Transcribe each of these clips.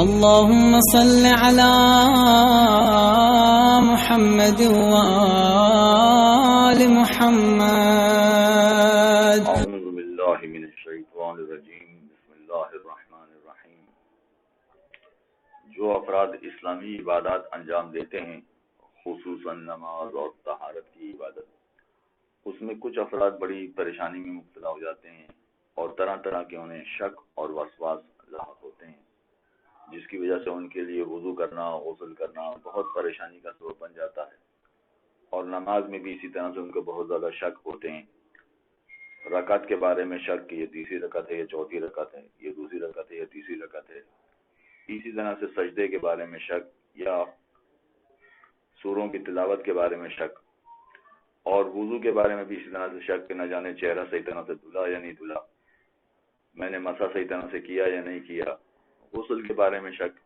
اللهم صل على محمد وآل محمد. اعوذ باللہ من الشیطان الرجیم. بسم اللہ الرحمن الرحیم. جو افراد اسلامی عبادات انجام دیتے ہیں، خصوصاً نماز اور طہارت کی عبادت، اس میں کچھ افراد بڑی پریشانی میں مبتلا ہو جاتے ہیں اور طرح طرح کے انہیں شک اور وسواس لاحق ہوتے ہیں، جس کی وجہ سے ان کے لیے وضو کرنا، غسل کرنا بہت پریشانی کا سبب بن جاتا ہے، اور نماز میں بھی اسی طرح سے ان کو بہت زیادہ شک ہوتے ہیں. رکعت کے بارے میں شک کہ یہ تیسری رکعت ہے، یہ چوتھی رکعت ہے، یہ دوسری رکعت ہے، یہ تیسری رکعت ہے. اسی طرح سے سجدے کے بارے میں شک، یا سوروں کی تلاوت کے بارے میں شک، اور وضو کے بارے میں بھی اسی طرح سے شک کہ نہ جانے چہرہ صحیح طرح سے دھلا یا نہیں دھلا، میں نے مسح صحیح طرح سے کیا یا نہیں کیا. غسل کے بارے میں شک،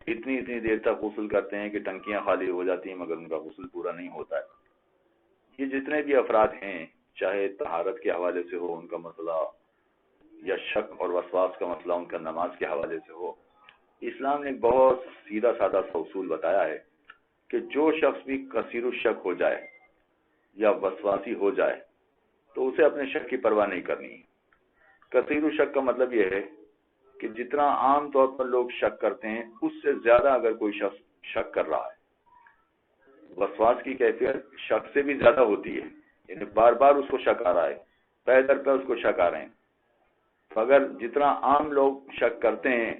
اتنی دیر تک غسل کرتے ہیں کہ ٹنکیاں خالی ہو جاتی ہیں مگر ان کا غسل پورا نہیں ہوتا ہے. یہ جتنے بھی افراد ہیں، چاہے طہارت کے حوالے سے ہو ان کا مسئلہ، یا شک اور وسواس کا مسئلہ ان کا نماز کے حوالے سے ہو، اسلام نے ایک بہت سیدھا سادہ سا اصول بتایا ہے کہ جو شخص بھی کثیر الشک ہو جائے یا وسواسی ہو جائے تو اسے اپنے شک کی پرواہ نہیں کرنی ہے. کثیر الشک کا مطلب یہ ہے کہ جتنا عام طور پر لوگ شک کرتے ہیں اس سے زیادہ اگر کوئی شخص شک کر رہا ہے. وسواس کی کیفیت شک سے بھی زیادہ ہوتی ہے، یعنی بار بار اس کو شک آ رہا ہے، پے در پہ اس کو شک آ رہے ہیں. تو اگر جتنا عام لوگ شک کرتے ہیں،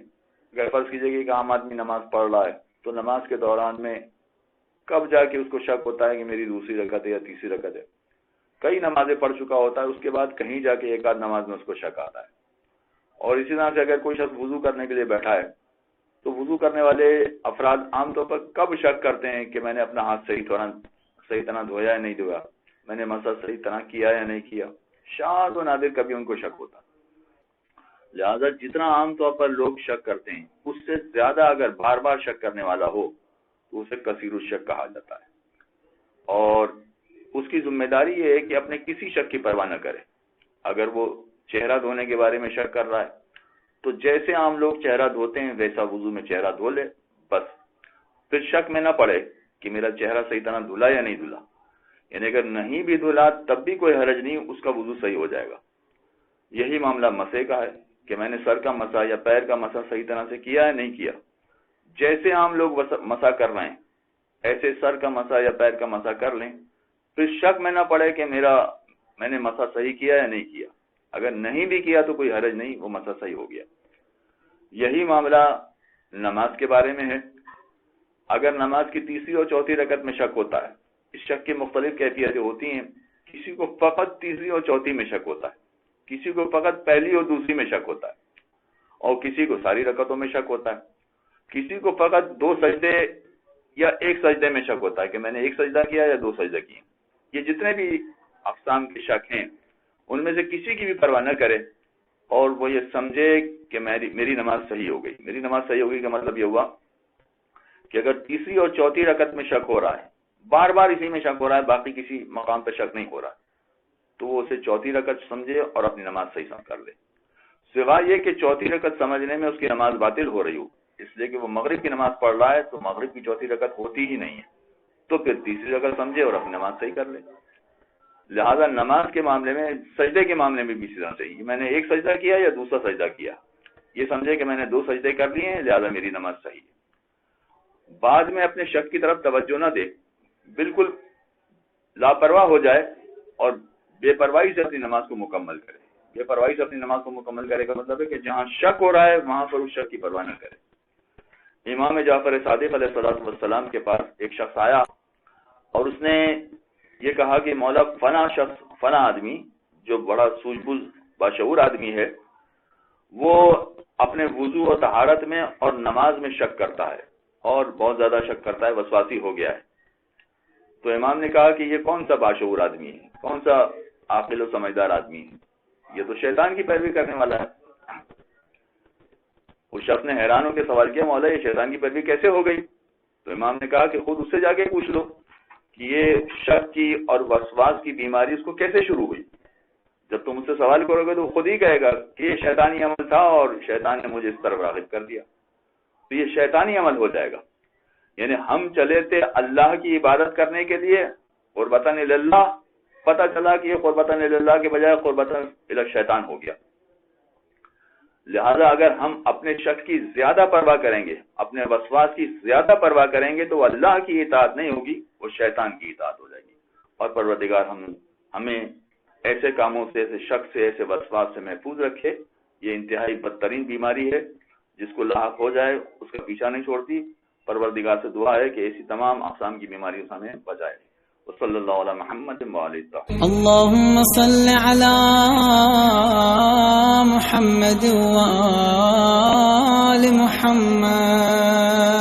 اگر فرض کیجئے کہ ایک عام آدمی نماز پڑھ رہا ہے تو نماز کے دوران میں کب جا کے اس کو شک ہوتا ہے کہ میری دوسری رکعت ہے یا تیسری رکعت ہے. کئی نمازیں پڑھ چکا ہوتا ہے، اس کے بعد کہیں جا کے ایک آدھ نماز میں اس کو شک آتا ہے. اور اسی طرح سے اگر کوئی شخص وضو کرنے کے لیے بیٹھا ہے تو وضو کرنے والے افراد عام طور پر کب شک کرتے ہیں کہ میں نے اپنا ہاتھ صحیح طرح دھویا یا نہیں دھویا، میں نے مسح صحیح طرح کیا یا نہیں کیا. شاذ و نادر کبھی ان کو شک ہوتا. لہذا جتنا عام طور پر لوگ شک کرتے ہیں اس سے زیادہ اگر بار بار شک کرنے والا ہو تو اسے کثیر الشک کہا جاتا ہے. اور اس کی ذمہ داری یہ ہے کہ اپنے کسی شک کی پرواہ نہ کرے. اگر وہ چہرہ دھونے کے بارے میں شک کر رہا ہے تو جیسے عام لوگ چہرہ دھوتے ہیں ویسا وضو میں چہرہ دھو لے بس. پھر شک میں نہ پڑے کہ میرا چہرہ صحیح طرح دھلا یا نہیں دھلا، یعنی اگر نہیں بھی دھلا تب بھی کوئی حرج نہیں، اس کا وضو صحیح ہو جائے گا. یہی معاملہ مسح کا ہے کہ میں نے سر کا مسح یا پیر کا مسح صحیح طرح سے کیا یا نہیں کیا. جیسے عام لوگ مسح کر رہے ہیں ایسے سر کا مسح یا پیر کا مسح کر لیں. پھر شک میں نہ پڑے کہ میں نے مسح صحیح کیا یا نہیں کیا. اگر نہیں بھی کیا تو کوئی حرج نہیں، وہ مسح صحیح ہو گیا. یہی معاملہ نماز کے بارے میں ہے. اگر نماز کی تیسری اور چوتھی رکعت میں شک ہوتا ہے، اس شک کی مختلف کیفیتیں ہوتی ہیں. کسی کو فقط تیسری اور چوتھی میں شک ہوتا ہے، کسی کو فقط پہلی اور دوسری میں شک ہوتا ہے، اور کسی کو ساری رکعتوں میں شک ہوتا ہے. کسی کو فقط 2 سجدے یا 1 سجدے میں شک ہوتا ہے کہ میں نے 1 سجدہ کیا یا 2 سجدہ کیے. یہ جتنے بھی اقسام کے شک ہیں ان میں سے کسی کی بھی پرواہ نہ کرے اور وہ یہ سمجھے کہ میری نماز صحیح ہو گئی. میری نماز صحیح ہو گئی کا مطلب یہ ہوا کہ اگر تیسری اور چوتھی رکعت میں شک ہو رہا ہے، بار بار اسی میں شک ہو رہا ہے، باقی کسی مقام پہ شک نہیں ہو رہا، تو وہ اسے چوتھی رکعت سمجھے اور اپنی نماز صحیح سمجھ کر لے. سوائے یہ کہ چوتھی رکعت سمجھنے میں اس کی نماز باطل ہو رہی ہو، اس لیے کہ وہ مغرب کی نماز پڑھ رہا ہے تو مغرب کی چوتھی رکعت ہوتی ہی نہیں ہے، تو پھر تیسری رکعت سمجھے اور اپنی نماز صحیح کر لے. لہذا نماز کے معاملے میں، سجدے کے معاملے میں بھی اسی طرح چاہیے. میں نے 1 سجدہ کیا یا دوسرا سجدہ کیا، یہ سمجھے کہ میں نے 2 سجدے کر لیے ہیں لہذا میری نماز صحیح ہے. بعد میں اپنے شک کی طرف توجہ نہ دے، بالکل لاپرواہ ہو جائے اور بے پرواہی سے اپنی نماز کو مکمل کرے. بے پرواہی سے اپنی نماز کو مکمل کرے کا مطلب ہے کہ جہاں شک ہو رہا ہے وہاں پر اس شک کی پرواہ نہ کرے. امام جعفر صادق علیہ السلام کے پاس ایک شخص آیا اور اس نے یہ کہا کہ مولا فلاں آدمی جو بڑا سوجھ بوجھ باشعور آدمی ہے، وہ اپنے وضو اور طہارت میں اور نماز میں شک کرتا ہے اور بہت زیادہ شک کرتا ہے، وسواسی ہو گیا ہے. تو امام نے کہا کہ یہ کون سا باشعور آدمی ہے، کون سا عاقل و سمجھدار آدمی ہے، یہ تو شیطان کی پیروی کرنے والا ہے. اس شخص نے حیران ہو کے سوال کیا، مولا یہ شیطان کی پیروی کیسے ہو گئی؟ تو امام نے کہا کہ خود اس سے جا کے پوچھ لو کہ یہ شک کی اور وسواس کی بیماری اس کو کیسے شروع ہوئی. جب تم اس سے سوال کرو گے تو وہ خود ہی کہے گا کہ یہ شیطانی عمل تھا اور شیطان نے مجھے اس طرف راغب کر دیا. تو یہ شیطانی عمل ہو جائے گا. یعنی ہم چلے تھے اللہ کی عبادت کرنے کے لیے، قربتاً اللہ، پتہ چلا کہ یہ قربتاً اللہ کے بجائے قربتاً شیطان ہو گیا. لہذا اگر ہم اپنے شک کی زیادہ پرواہ کریں گے، اپنے وسواس کی زیادہ پرواہ کریں گے تو وہ اللہ کی اطاعت نہیں ہوگی، وہ شیطان کی اطاعت ہو جائے گی. اور پروردگار ہمیں ایسے کاموں سے، ایسے شک سے، ایسے وسواس سے محفوظ رکھے. یہ انتہائی بدترین بیماری ہے، جس کو لاحق ہو جائے اس کا پیچھا نہیں چھوڑتی. پروردگار سے دعا ہے کہ ایسی تمام اقسام کی بیماریوں سے ہمیں بچائے. وصلی اللہ علی محمد وعلی الطاہرین. اللهم صل على محمد وآل محمد.